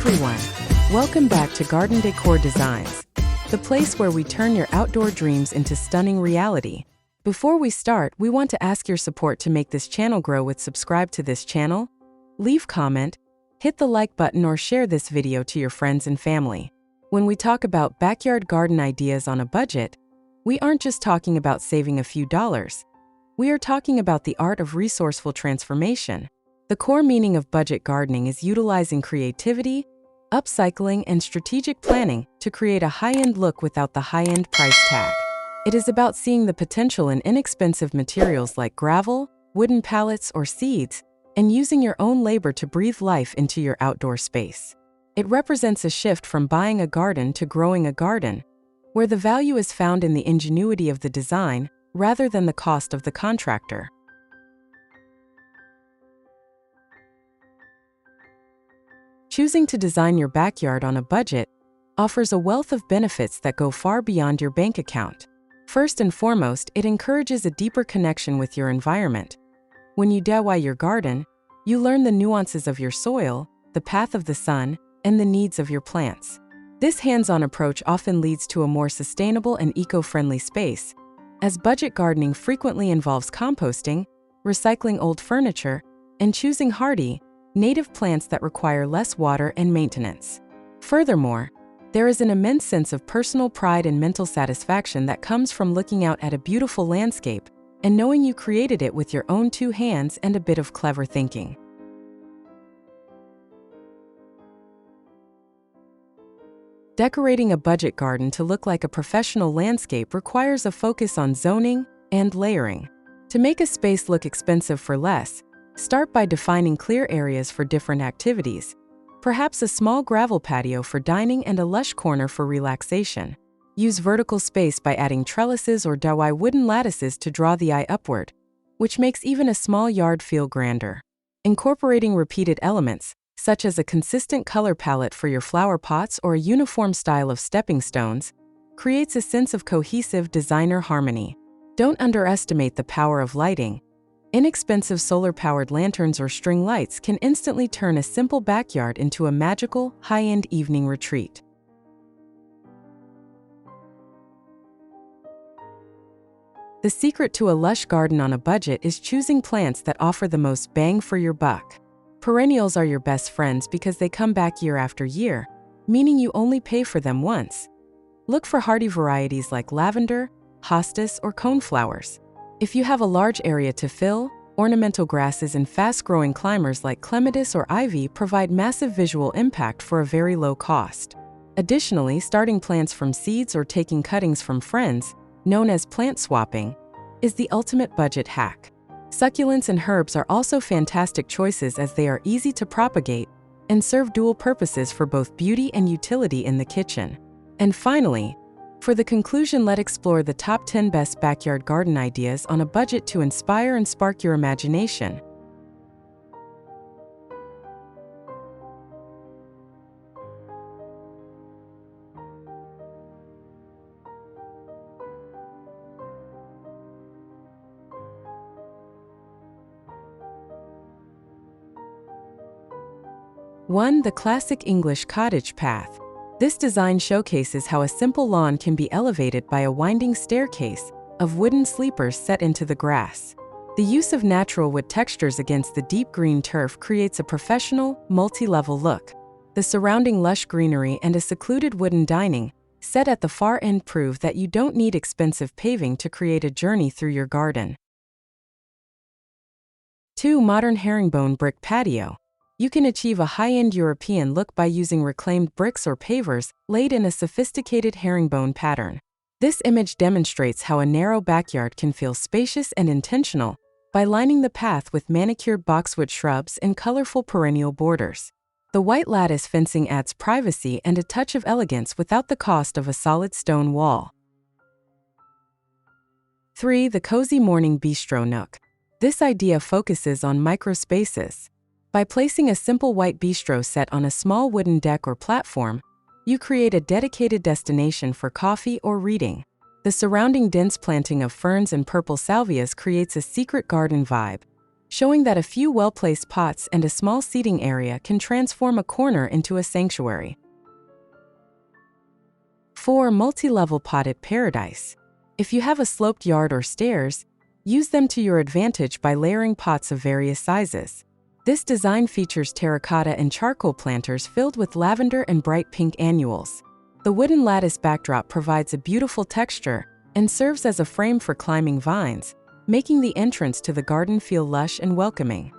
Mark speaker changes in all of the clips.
Speaker 1: everyone! Welcome back to Garden Decor Designs, the place where we turn your outdoor dreams into stunning reality. Before we start, we want to ask your support to make this channel grow with subscribe to this channel, leave comment, hit the like button or share this video to your friends and family. When we talk about backyard garden ideas on a budget, we aren't just talking about saving a few dollars. We are talking about the art of resourceful transformation. The core meaning of budget gardening is utilizing creativity, upcycling, and strategic planning to create a high-end look without the high-end price tag. It is about seeing the potential in inexpensive materials like gravel, wooden pallets, or seeds, and using your own labor to breathe life into your outdoor space. It represents a shift from buying a garden to growing a garden, where the value is found in the ingenuity of the design rather than the cost of the contractor. Choosing to design your backyard on a budget offers a wealth of benefits that go far beyond your bank account. First and foremost, it encourages a deeper connection with your environment. When you DIY your garden, you learn the nuances of your soil, the path of the sun, and the needs of your plants. This hands-on approach often leads to a more sustainable and eco-friendly space, as budget gardening frequently involves composting, recycling old furniture, and choosing hardy, native plants that require less water and maintenance. Furthermore, there is an immense sense of personal pride and mental satisfaction that comes from looking out at a beautiful landscape and knowing you created it with your own two hands and a bit of clever thinking. Decorating a budget garden to look like a professional landscape requires a focus on zoning and layering. To make a space look expensive for less, start by defining clear areas for different activities, perhaps a small gravel patio for dining and a lush corner for relaxation. Use vertical space by adding trellises or DIY wooden lattices to draw the eye upward, which makes even a small yard feel grander. Incorporating repeated elements, such as a consistent color palette for your flower pots or a uniform style of stepping stones, creates a sense of cohesive designer harmony. Don't underestimate the power of lighting. Inexpensive solar-powered lanterns or string lights can instantly turn a simple backyard into a magical, high-end evening retreat. The secret to a lush garden on a budget is choosing plants that offer the most bang for your buck. Perennials are your best friends because they come back year after year, meaning you only pay for them once. Look for hardy varieties like lavender, hostas, or coneflowers. If you have a large area to fill, ornamental grasses and fast-growing climbers like clematis or ivy provide massive visual impact for a very low cost. Additionally, starting plants from seeds or taking cuttings from friends, known as plant swapping, is the ultimate budget hack. Succulents and herbs are also fantastic choices as they are easy to propagate and serve dual purposes for both beauty and utility in the kitchen. And finally, for the conclusion, let's explore the top 10 best backyard garden ideas on a budget to inspire and spark your imagination. One, the classic English cottage path. This design showcases how a simple lawn can be elevated by a winding staircase of wooden sleepers set into the grass. The use of natural wood textures against the deep green turf creates a professional, multi-level look. The surrounding lush greenery and a secluded wooden dining set at the far end prove that you don't need expensive paving to create a journey through your garden. 2. Modern herringbone brick patio. You can achieve a high-end European look by using reclaimed bricks or pavers laid in a sophisticated herringbone pattern. This image demonstrates how a narrow backyard can feel spacious and intentional by lining the path with manicured boxwood shrubs and colorful perennial borders. The white lattice fencing adds privacy and a touch of elegance without the cost of a solid stone wall. 3. The cozy morning bistro nook. This idea focuses on microspaces. By placing a simple white bistro set on a small wooden deck or platform, you create a dedicated destination for coffee or reading. The surrounding dense planting of ferns and purple salvias creates a secret garden vibe, showing that a few well-placed pots and a small seating area can transform a corner into a sanctuary. 4. Multi-level potted paradise. If you have a sloped yard or stairs, use them to your advantage by layering pots of various sizes. This design features terracotta and charcoal planters filled with lavender and bright pink annuals. The wooden lattice backdrop provides a beautiful texture and serves as a frame for climbing vines, making the entrance to the garden feel lush and welcoming.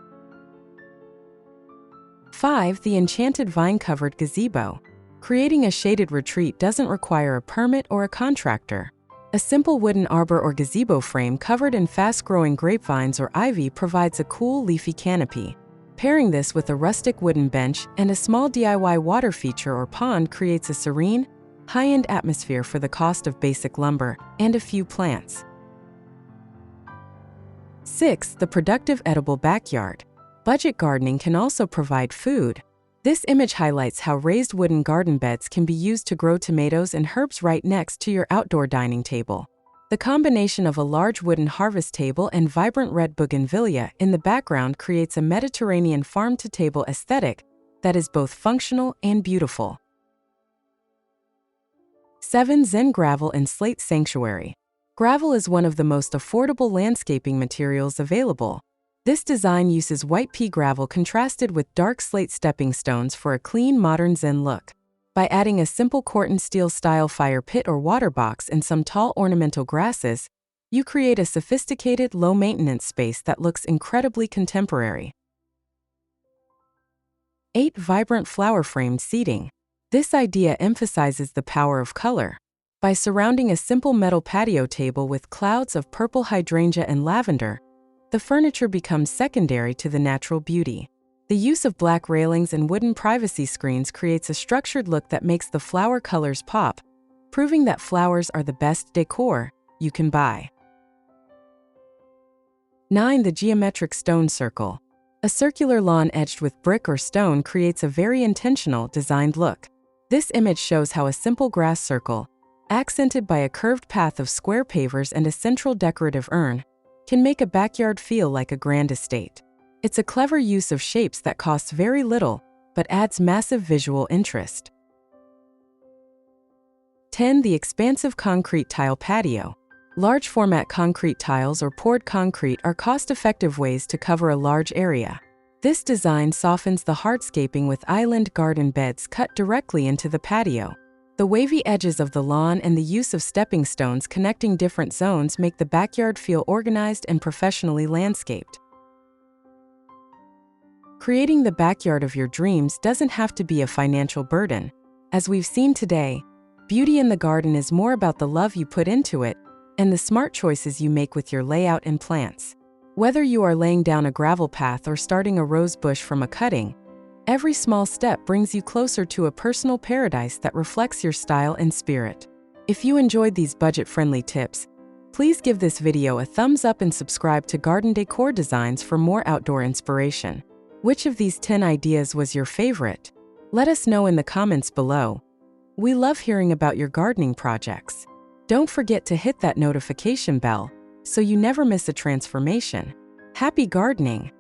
Speaker 1: 5. The enchanted vine-covered gazebo. Creating a shaded retreat doesn't require a permit or a contractor. A simple wooden arbor or gazebo frame covered in fast-growing grapevines or ivy provides a cool, leafy canopy. Pairing this with a rustic wooden bench and a small DIY water feature or pond creates a serene, high-end atmosphere for the cost of basic lumber and a few plants. 6. The productive edible backyard. Budget gardening can also provide food. This image highlights how raised wooden garden beds can be used to grow tomatoes and herbs right next to your outdoor dining table. The combination of a large wooden harvest table and vibrant red bougainvillea in the background creates a Mediterranean farm-to-table aesthetic that is both functional and beautiful. 7. Zen gravel and slate sanctuary. Gravel is one of the most affordable landscaping materials available. This design uses white pea gravel contrasted with dark slate stepping stones for a clean, modern Zen look. By adding a simple Corten steel-style fire pit or water box and some tall ornamental grasses, you create a sophisticated, low-maintenance space that looks incredibly contemporary. 8. Vibrant flower-framed seating. This idea emphasizes the power of color. By surrounding a simple metal patio table with clouds of purple hydrangea and lavender, the furniture becomes secondary to the natural beauty. The use of black railings and wooden privacy screens creates a structured look that makes the flower colors pop, proving that flowers are the best decor you can buy. 9. The geometric stone circle. A circular lawn edged with brick or stone creates a very intentional, designed look. This image shows how a simple grass circle, accented by a curved path of square pavers and a central decorative urn, can make a backyard feel like a grand estate. It's a clever use of shapes that costs very little, but adds massive visual interest. 10. The expansive concrete tile patio. Large format concrete tiles or poured concrete are cost-effective ways to cover a large area. This design softens the hardscaping with island garden beds cut directly into the patio. The wavy edges of the lawn and the use of stepping stones connecting different zones make the backyard feel organized and professionally landscaped. Creating the backyard of your dreams doesn't have to be a financial burden. As we've seen today, beauty in the garden is more about the love you put into it and the smart choices you make with your layout and plants. Whether you are laying down a gravel path or starting a rose bush from a cutting, every small step brings you closer to a personal paradise that reflects your style and spirit. If you enjoyed these budget-friendly tips, please give this video a thumbs up and subscribe to Garden Decor Designs for more outdoor inspiration. Which of these 10 ideas was your favorite? Let us know in the comments below. We love hearing about your gardening projects. Don't forget to hit that notification bell so you never miss a transformation. Happy gardening!